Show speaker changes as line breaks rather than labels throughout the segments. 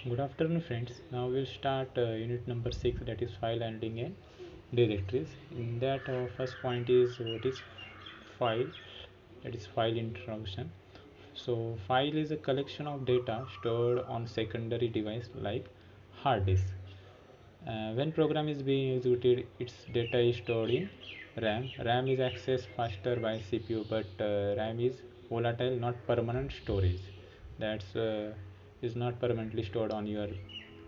Good afternoon, friends. Now we'll start unit number 6, that is file handling and directories. In that, our first point is what is file, that is file introduction. So, file is a collection of data stored on secondary device like hard disk. When program is being executed, its data is stored in RAM. RAM is accessed faster by CPU, but RAM is volatile, not permanent storage. That's is not permanently stored on your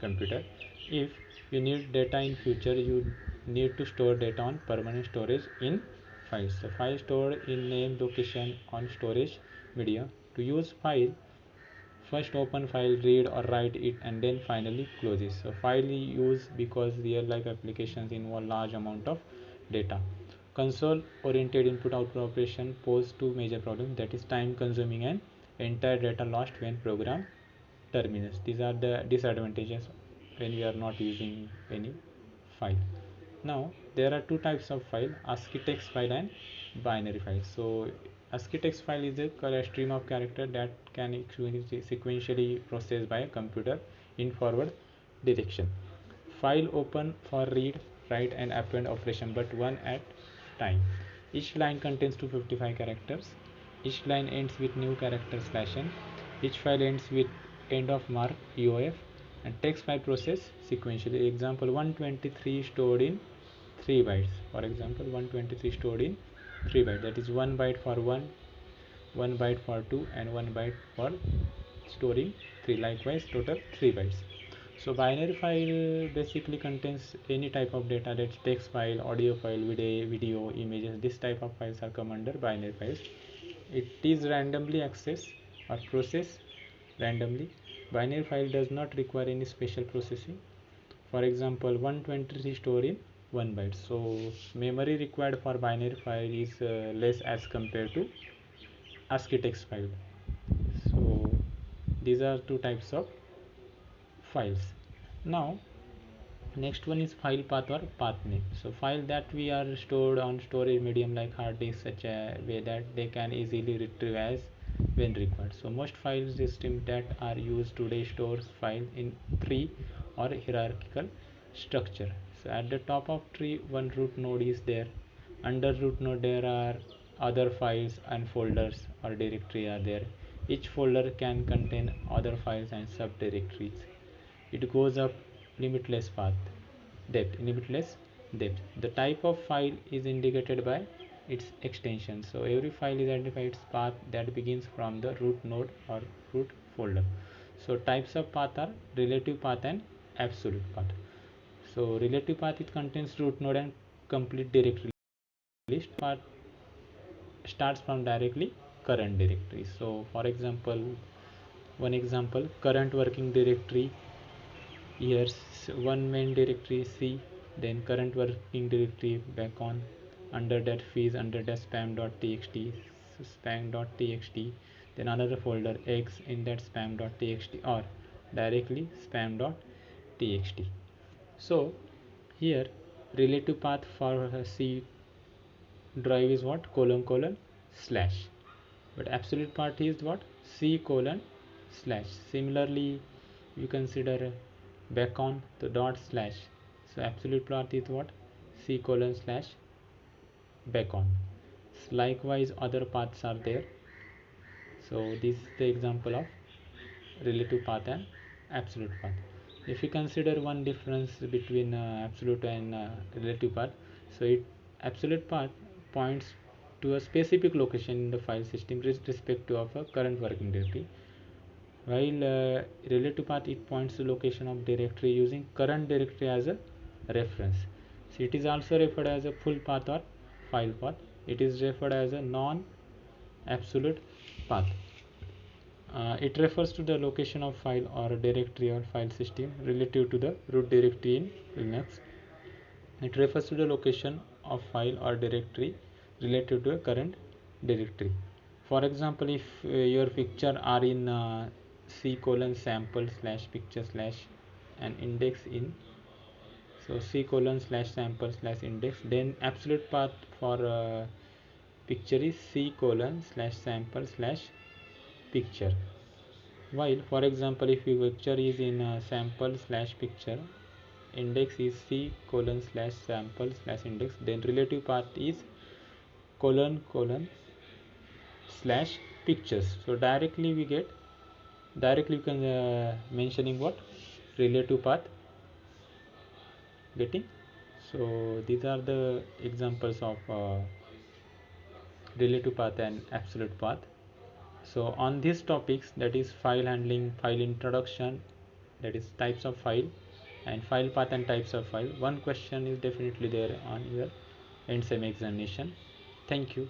computer. If you need data in future, you need to store data on permanent storage in files. So file stored in name location on storage media. To use file, first open file, read or write it, and then finally close it. So file use because real life applications involve large amount of data. Console oriented input output operation pose two major problems, that is time consuming and entire data lost when program terminates. These are the disadvantages when we are not using any file. Now there are two types of file: ASCII text file and binary file. So ASCII text file is a stream of character that can sequentially processed by a computer in forward direction. File open for read, write and append operation, but one at time. Each line contains 255 characters. Each line ends with new character /n. Each file ends with end of mark EOF, and text file process sequentially. Example 123 stored in 3 bytes. For example, 123 stored in 3 bytes. That is 1 byte for 1 byte for 2, and 1 byte for storing 3. Likewise, total 3 bytes. So binary file basically contains any type of data, that's text file, audio file, video, images. This type of files are come under binary files. It is randomly accessed or processed randomly. Binary file does not require any special processing. For example, 123 stored in 1 byte. So memory required for binary file is less as compared to ASCII text file. So these are two types of files. Now next one is file path or path name. So file that we are stored on storage medium like hard disk, such a way that they can easily retrieve as when required. So most file systems that are used today stores file in tree or hierarchical structure. So at the top of tree, one root node is there. Under root node there are other files and folders or directory are there. Each folder can contain other files and subdirectories. It goes up limitless depth. The type of file is indicated by its extension. So every file is identified its path that begins from the root node or root folder. So types of path are relative path and absolute path. So relative path, it contains root node and complete directory list. Path starts from directly current directory. So for example, one example, current working directory. Here's one main directory C, then current working directory back on, under that fees, under that spam.txt, then another folder X in that spam.txt, or directly spam.txt. So here relative path for C drive is what? Colon/, but absolute path is what? C:/. Similarly, you consider back on the dot slash. So absolute path is what? C:/back on. Likewise, other paths are there. So this is the example of relative path and absolute path. If you consider one difference between absolute and relative path, so it absolute path points to a specific location in the file system with respect to of a current working directory, while relative path, it points to location of directory using current directory as a reference. So it is also referred as a full path or file path. It is referred as a non-absolute path. It refers to the location of file or directory or file system relative to the root directory in Linux. It refers to the location of file or directory relative to a current directory. For example, if your picture are in C:/sample/picture/ and index in, so C:/sample/index, then absolute path for picture is C:/sample/picture. While for example, if your picture is in sample slash picture, index is c colon slash sample slash index, then relative path is colon slash pictures. So directly you can mentioning what relative path getting. So these are the examples of relative path and absolute path. So on these topics, that is file handling, file introduction, that is types of file, and file path and types of file, one question is definitely there on your end sem examination. Thank you.